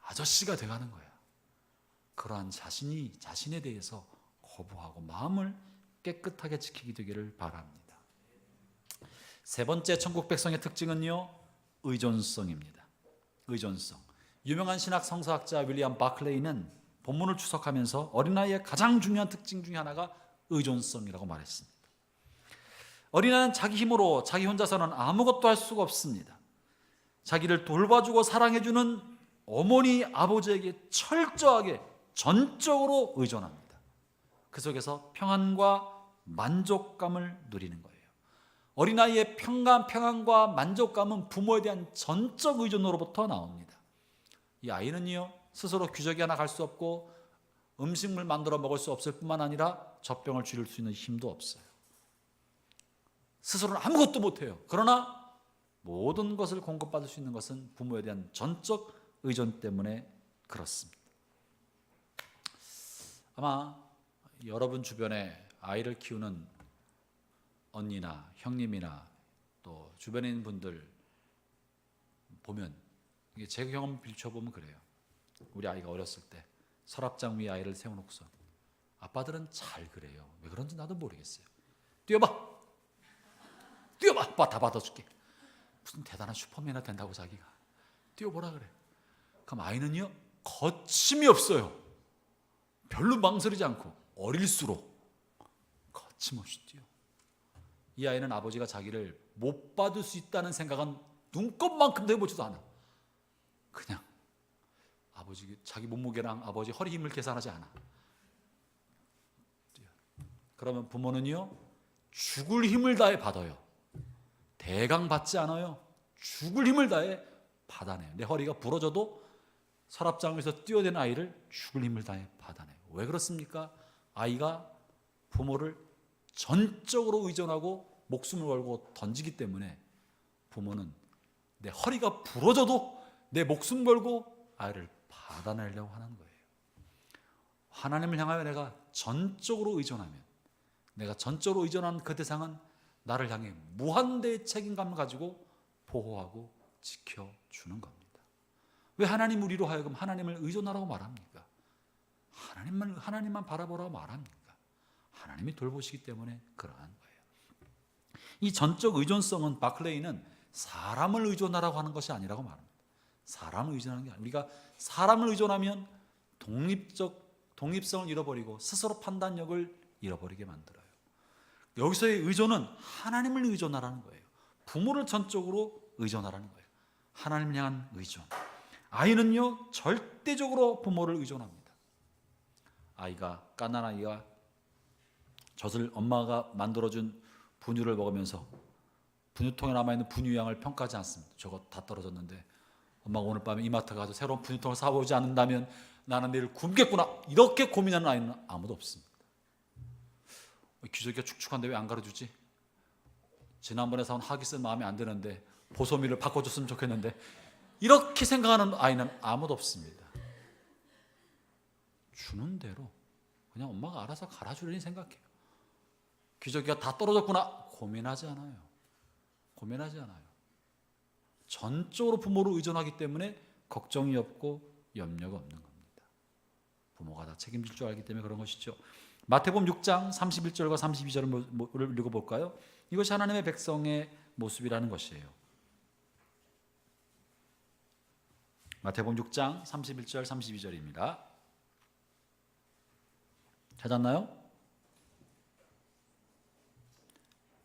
S1: 아저씨가 돼가는 거야. 그러한 자신에 대해서 거부하고 마음을 깨끗하게 지키게 되기를 바랍니다. 세 번째 천국 백성의 특징은요, 의존성입니다. 의존성. 유명한 신학 성서학자 윌리엄 바클레이는 본문을 추석하면서 어린아이의 가장 중요한 특징 중에 하나가 의존성이라고 말했습니다. 어린아이는 자기 힘으로, 자기 혼자서는 아무것도 할 수가 없습니다. 자기를 돌봐주고 사랑해주는 어머니, 아버지에게 철저하게 전적으로 의존합니다. 그 속에서 평안과 만족감을 누리는 거예요. 어린아이의 평안과 만족감은 부모에 대한 전적 의존으로부터 나옵니다. 이 아이는요, 스스로 기저귀 하나 갈 수 없고 음식물 만들어 먹을 수 없을 뿐만 아니라 젖병을 줄일 수 있는 힘도 없어요. 스스로는 아무것도 못해요. 그러나 모든 것을 공급받을 수 있는 것은 부모에 대한 전적 의존 때문에 그렇습니다. 아마 여러분 주변에 아이를 키우는 언니나 형님이나 또 주변에 있는 분들 보면 이게 제 경험 비춰보면 그래요. 우리 아이가 어렸을 때 서랍장 위에 아이를 세워놓고서 아빠들은 잘 그래요. 왜 그런지 나도 모르겠어요. 뛰어봐, 뛰어봐, 아빠 다 받아줄게. 무슨 대단한 슈퍼맨이 된다고 자기가 뛰어보라 그래. 그럼 아이는요 거침이 없어요. 별로 망설이지 않고 어릴수록 거침없이 뛰어. 이 아이는 아버지가 자기를 못 받을 수 있다는 생각은 눈곱만큼도 해보지도 않아. 그냥 아버지 자기 몸무게랑 아버지 허리 힘을 계산하지 않아. 그러면 부모는요 죽을 힘을 다해 받아요. 대강 받지 않아요. 죽을 힘을 다해 받아내요. 내 허리가 부러져도 서랍장에서 뛰어낸 아이를 죽을 힘을 다해 받아내요. 왜 그렇습니까? 아이가 부모를 전적으로 의존하고 목숨을 걸고 던지기 때문에 부모는 내 허리가 부러져도 내 목숨 걸고 아이를 받아내려고 하는 거예요. 하나님을 향하여 내가 전적으로 의존하면, 내가 전적으로 의존한 그 대상은 나를 향해 무한대의 책임감을 가지고 보호하고 지켜주는 겁니다. 왜 하나님 우리로 하여금 하나님을 의존하라고 말합니까? 하나님만 바라보라고 말합니까? 하나님이 돌보시기 때문에 그러한 거예요. 이 전적 의존성은 바클레이는 사람을 의존하라고 하는 것이 아니라고 말합니다. 사람을 의존하는 게 아니라 우리가 사람을 의존하면 독립성을 잃어버리고 스스로 판단력을 잃어버리게 만들어요. 여기서의 의존은 하나님을 의존하라는 거예요. 부모를 전적으로 의존하라는 거예요. 하나님을 향한 의존. 아이는요 절대적으로 부모를 의존합니다. 갓난 아이가 젖을 엄마가 만들어준 분유를 먹으면서 분유통에 남아있는 분유양을 평가하지 않습니다. 저거 다 떨어졌는데 엄마가 오늘 밤에 이마트 가서 새로운 분유통을 사오지 않는다면 나는 내일 굶겠구나, 이렇게 고민하는 아이는 아무도 없습니다. 기저귀가 축축한데 왜 안 가르쳐주지? 지난번에 사온 하기스 마음에 안 드는데 보소미를 바꿔줬으면 좋겠는데, 이렇게 생각하는 아이는 아무도 없습니다. 주는 대로 그냥 엄마가 알아서 갈아주려니 생각해요. 기저귀가 다 떨어졌구나, 고민하지 않아요. 고민하지 않아요. 전적으로 부모를 의존하기 때문에 걱정이 없고 염려가 없는 겁니다. 부모가 다 책임질 줄 알기 때문에 그런 것이죠. 마태복음 6장 31절과 32절을 읽어볼까요? 이것이 하나님의 백성의 모습이라는 것이에요. 마태복음 6장 31절 32절입니다. 찾았나요?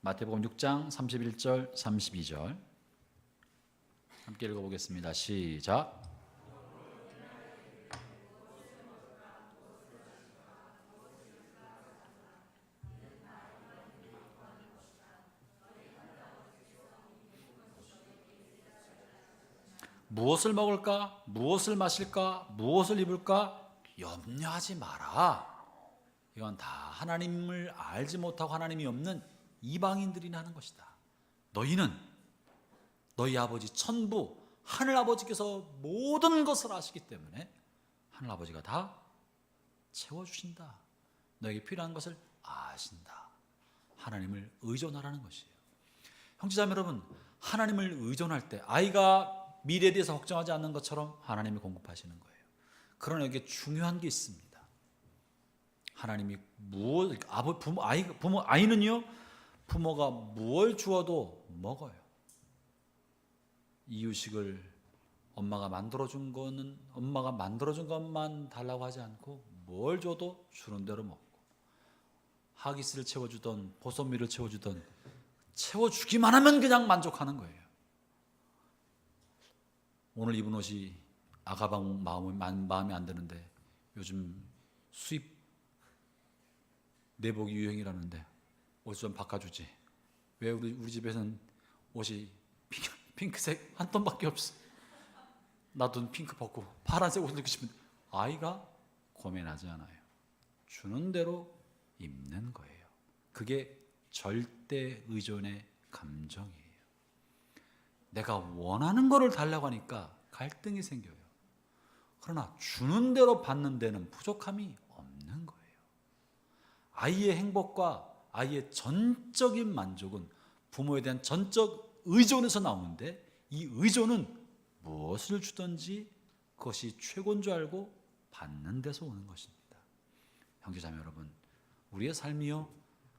S1: 마태복음 6장 31절 32절 함께 읽어보겠습니다. 시작. 무엇을 먹을까? 무엇을 마실까? 무엇을 입을까? 염려하지 마라. 이건 다 하나님을 알지 못하고 하나님이 없는 이방인들이 하는 것이다. 너희는 너희 아버지 천부 하늘 아버지께서 모든 것을 아시기 때문에 하늘 아버지가 다 채워주신다. 너에게 필요한 것을 아신다. 하나님을 의존하라는 것이에요. 형제자매 여러분, 하나님을 의존할 때 아이가 미래에 대해서 걱정하지 않는 것처럼 하나님이 공급하시는 거예요. 그러나 여기에 중요한 게 있습니다. 하나님이 아이는요 부모가 무엇을 주어도 먹어요. 이유식을 엄마가 만들어준 것만 달라고 하지 않고 뭘 줘도 주는 대로 먹고, 하기스를 채워주던 보선미를 채워주던 채워주기만 하면 그냥 만족하는 거예요. 오늘 입은 옷이 아가방 마음에 안 드는데 요즘 수입 내복이 유행이라는데 옷 좀 바꿔주지. 왜 우리 집에서는 옷이 핑크색 한 톤밖에 없어. 나도 핑크 벗고 파란색 옷을 입고 싶은데 아이가 고민하지 않아요. 주는 대로 입는 거예요. 그게 절대 의존의 감정이에요. 내가 원하는 거를 달라고 하니까 갈등이 생겨요. 그러나 주는 대로 받는 데는 부족함이 없는 거예요. 아이의 행복과 아이의 전적인 만족은 부모에 대한 전적 의존에서 나오는데 이 의존은 무엇을 주든지 그것이 최고인 줄 알고 받는 데서 오는 것입니다. 형제자매 여러분, 우리의 삶이요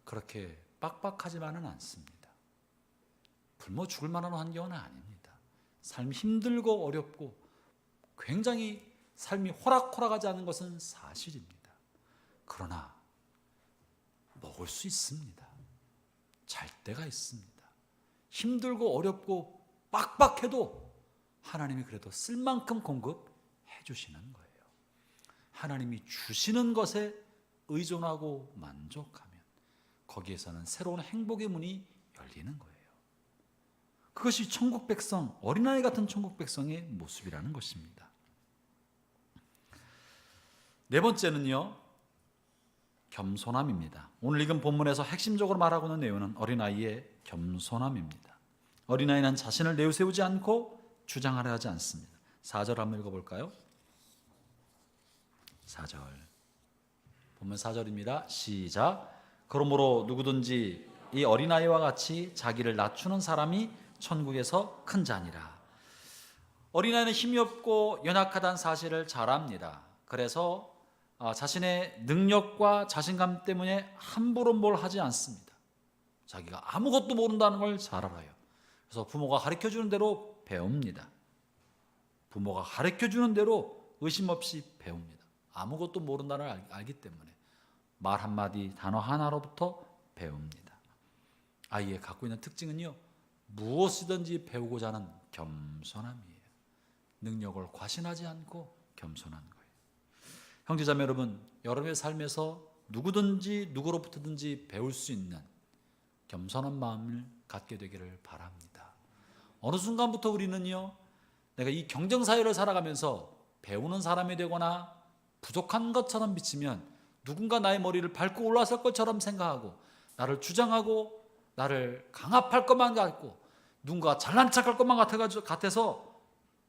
S1: 그렇게 빡빡하지만은 않습니다. 굶어 죽을 만한 환경은 아닙니다. 삶이 힘들고 어렵고 굉장히 삶이 호락호락하지 않은 것은 사실입니다. 그러나 먹을 수 있습니다. 잘 때가 있습니다. 힘들고 어렵고 빡빡해도 하나님이 그래도 쓸 만큼 공급해 주시는 거예요. 하나님이 주시는 것에 의존하고 만족하면 거기에서는 새로운 행복의 문이 열리는 거예요. 그것이 천국 백성, 어린아이 같은 천국 백성의 모습이라는 것입니다. 네 번째는요, 겸손함입니다. 오늘 읽은 본문에서 핵심적으로 말하고 있는 내용은 어린아이의 겸손함입니다. 어린아이는 자신을 내세우지 않고 주장하려 하지 않습니다. 4절 한번 읽어볼까요? 4절, 본문 4절입니다. 시작. 그러므로 누구든지 이 어린아이와 같이 자기를 낮추는 사람이 천국에서 큰 자니라. 어린아이는 힘이 없고 연약하다는 사실을 잘 압니다. 그래서 자신의 능력과 자신감 때문에 함부로 뭘 하지 않습니다. 자기가 아무것도 모른다는 걸 잘 알아요. 그래서 부모가 가르쳐주는 대로 배웁니다. 부모가 가르쳐주는 대로 의심 없이 배웁니다. 아무것도 모른다는 걸 알기 때문에 말 한마디, 단어 하나로부터 배웁니다. 아이의 갖고 있는 특징은요, 무엇이든지 배우고자 하는 겸손함이에요. 능력을 과신하지 않고 겸손한 거예요. 형제자매 여러분, 여러분의 삶에서 누구든지 누구로부터든지 배울 수 있는 겸손한 마음을 갖게 되기를 바랍니다. 어느 순간부터 우리는요, 내가 이 경쟁사회를 살아가면서 배우는 사람이 되거나 부족한 것처럼 비치면 누군가 나의 머리를 밟고 올라설 것처럼 생각하고 나를 주장하고 나를 강압할 것만 같고 누군가 잘난 척할 것만 같아서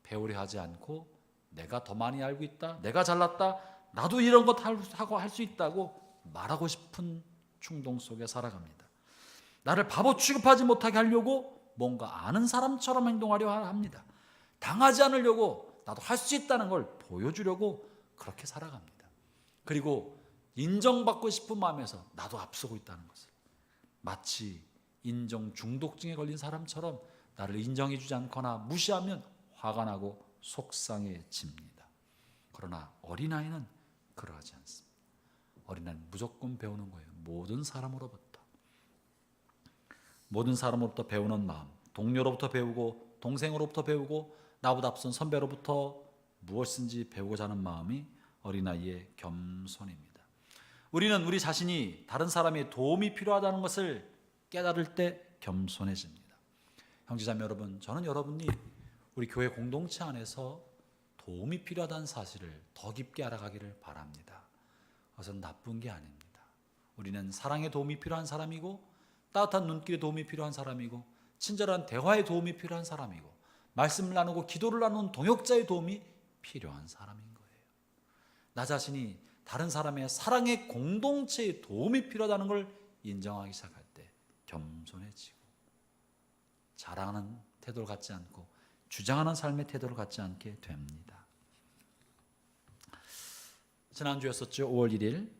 S1: 배우려 하지 않고 내가 더 많이 알고 있다, 내가 잘났다, 나도 이런 것 하고 할 수 있다고 말하고 싶은 충동 속에 살아갑니다. 나를 바보 취급하지 못하게 하려고 뭔가 아는 사람처럼 행동하려 합니다. 당하지 않으려고 나도 할 수 있다는 걸 보여주려고 그렇게 살아갑니다. 그리고 인정받고 싶은 마음에서 나도 앞서고 있다는 것을, 마치 인정 중독증에 걸린 사람처럼 나를 인정해주지 않거나 무시하면 화가 나고 속상해집니다. 그러나 어린아이는 그러하지 않습니다. 어린아이는 무조건 배우는 거예요. 모든 사람으로부터 배우는 마음, 동료로부터 배우고 동생으로부터 배우고 나보다 앞선 선배로부터 무엇인지 배우고자 하는 마음이 어린아이의 겸손입니다. 우리는 우리 자신이 다른 사람의 도움이 필요하다는 것을 깨달을 때 겸손해집니다. 형제자매 여러분, 저는 여러분이 우리 교회 공동체 안에서 도움이 필요하다는 사실을 더 깊게 알아가기를 바랍니다. 그것은 나쁜 게 아닙니다. 우리는 사랑의 도움이 필요한 사람이고 따뜻한 눈길의 도움이 필요한 사람이고 친절한 대화의 도움이 필요한 사람이고 말씀을 나누고 기도를 나누는 동역자의 도움이 필요한 사람인 거예요. 나 자신이 다른 사람의 사랑의 공동체의 도움이 필요하다는 걸 인정하기 시작할 때 겸손해지고 자랑하는 태도를 갖지 않고 주장하는 삶의 태도를 갖지 않게 됩니다. 지난주였었죠. 5월 1일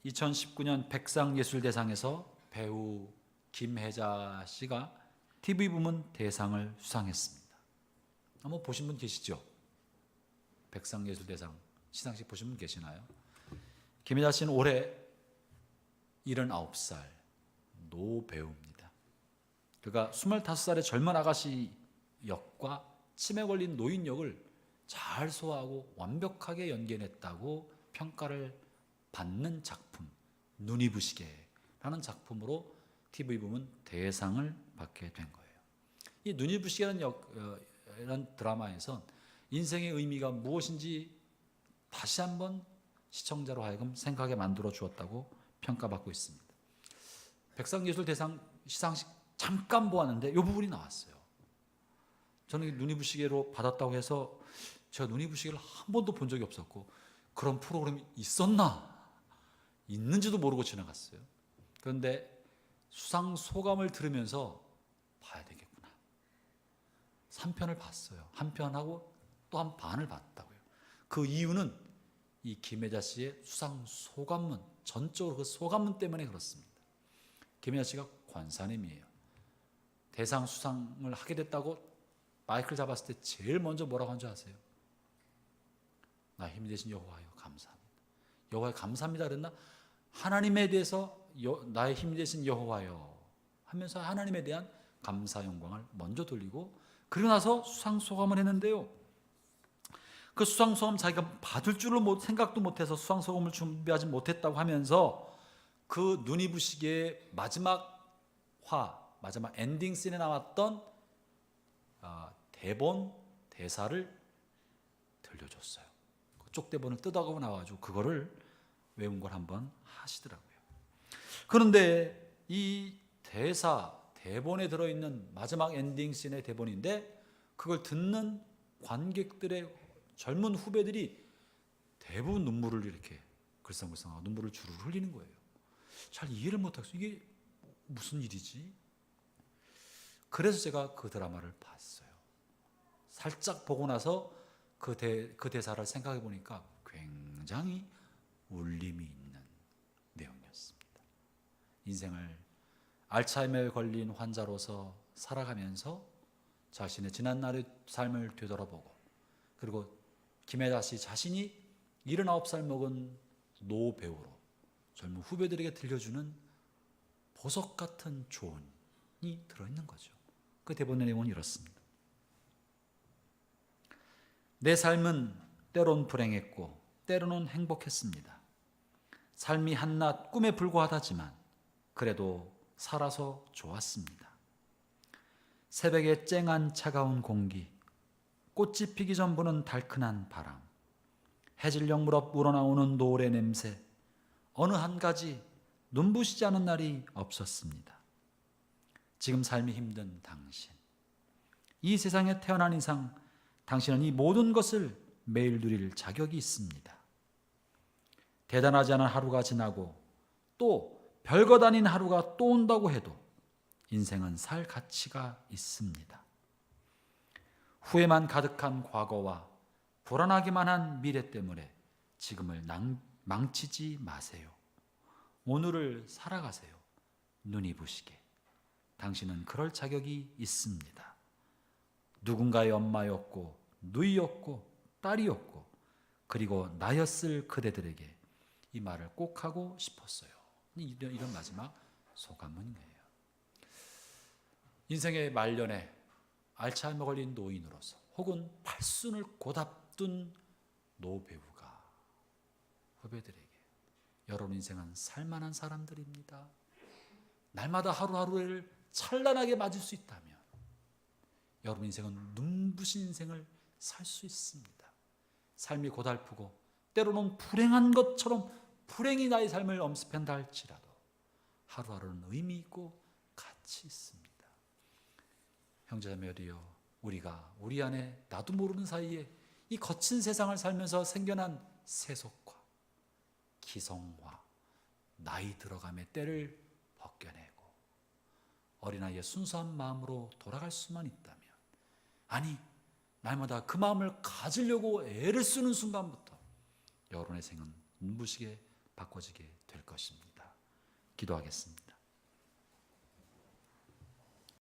S1: 2019년 백상예술대상에서 배우 김혜자 씨가 TV 부문 대상을 수상했습니다. 한번 보신 분 계시죠? 백상예술대상 시상식 보신 분 계시나요? 김혜자 씨는 올해 79살 노배우입니다. 그가 25살의 젊은 아가씨 역과 치매 걸린 노인 역을 잘 소화하고 완벽하게 연기해냈다고 평가를 받는 작품, 눈이 부시게라는 작품으로 TV 부문 대상을 받게 된 거예요. 이 눈이 부시게라는 이런 드라마에서 인생의 의미가 무엇인지 다시 한번 시청자로 하여금 생각하게 만들어 주었다고 평가받고 있습니다. 백상예술대상 시상식 잠깐 보았는데 이 부분이 나왔어요. 저는 눈이 부시게로 받았다고 해서 제가 눈이 부시게를 한 번도 본 적이 없었고 그런 프로그램이 있는지도 모르고 지나갔어요. 그런데 수상 소감을 들으면서 3편을 봤어요. 한 편하고 또 한 반을 봤다고요. 그 이유는 이 김혜자 씨의 수상 소감문, 전적으로 그 소감문 때문에 그렇습니다. 김혜자 씨가 권사님이에요. 대상 수상을 하게 됐다고 마이크를 잡았을 때 제일 먼저 뭐라고 한 줄 아세요? 나 힘이 되신 여호와여 감사합니다. 여호와여 감사합니다 그랬나? 하나님에 대해서 나의 힘이 되신 여호와여 하면서 하나님에 대한 감사 영광을 먼저 돌리고, 그리고 나서 수상 소감을 했는데요. 그 수상 소감 자기가 받을 줄을 생각도 못해서 수상 소감을 준비하지 못했다고 하면서 그 눈이 부시게의 마지막 엔딩 씬에 나왔던 대본 대사를 들려줬어요. 그 쪽대본을 뜯어가고 나와가지고 그거를 외운 걸 한번 하시더라고요. 그런데 이 대본에 들어있는 마지막 엔딩 씬의 대본인데, 그걸 듣는 관객들의 젊은 후배들이 대부분 눈물을 이렇게 글썽글썽하고 눈물을 주르르 흘리는 거예요. 잘 이해를 못하겠어요. 이게 무슨 일이지? 그래서 제가 그 드라마를 봤어요. 살짝 보고 나서 그 대사를 생각해 보니까 굉장히 울림이 있는 내용이었습니다. 인생을 알츠하이머에 걸린 환자로서 살아가면서 자신의 지난날의 삶을 되돌아보고, 그리고 김혜자 씨 자신이 79살 먹은 노 배우로 젊은 후배들에게 들려주는 보석 같은 조언이 들어있는 거죠. 그 대본의 내용은 이렇습니다. 내 삶은 때론 불행했고 때로는 행복했습니다. 삶이 한낱 꿈에 불과하다지만 그래도 살아서 좋았습니다. 새벽에 쨍한 차가운 공기, 꽃이 피기 전 부는 달큰한 바람, 해질녘 무렵 우러나오는 노을의 냄새, 어느 한 가지 눈부시지 않은 날이 없었습니다. 지금 삶이 힘든 당신, 이 세상에 태어난 이상 당신은 이 모든 것을 매일 누릴 자격이 있습니다. 대단하지 않은 하루가 지나고 또 별것 아닌 하루가 또 온다고 해도 인생은 살 가치가 있습니다. 후회만 가득한 과거와 불안하기만 한 미래 때문에 지금을 망치지 마세요. 오늘을 살아가세요. 눈이 부시게. 당신은 그럴 자격이 있습니다. 누군가의 엄마였고 누이였고 딸이었고 그리고 나였을 그대들에게 이 말을 꼭 하고 싶었어요. 이런 마지막 소감문이에요. 인생의 말년에 알츠하이머 걸린 노인으로서 혹은 팔순을 곧앞둔 노배우가 후배들에게 여러분 인생은 살만한 사람들입니다. 날마다 하루하루를 찬란하게 맞을 수 있다면 여러분 인생은 눈부신 인생을 살 수 있습니다. 삶이 고달프고 때로는 불행한 것처럼 불행이 나의 삶을 엄습한다 할지라도 하루하루는 의미 있고 가치 있습니다. 형제자매들이여, 우리가 우리 안에 나도 모르는 사이에 이 거친 세상을 살면서 생겨난 세속화, 기성화, 나이 들어감의 때를 벗겨내고 어린아이의 순수한 마음으로 돌아갈 수만 있다면, 아니 날마다 그 마음을 가지려고 애를 쓰는 순간부터 여러분의 생은 눈부시게 바꿔지게 될 것입니다. 기도하겠습니다.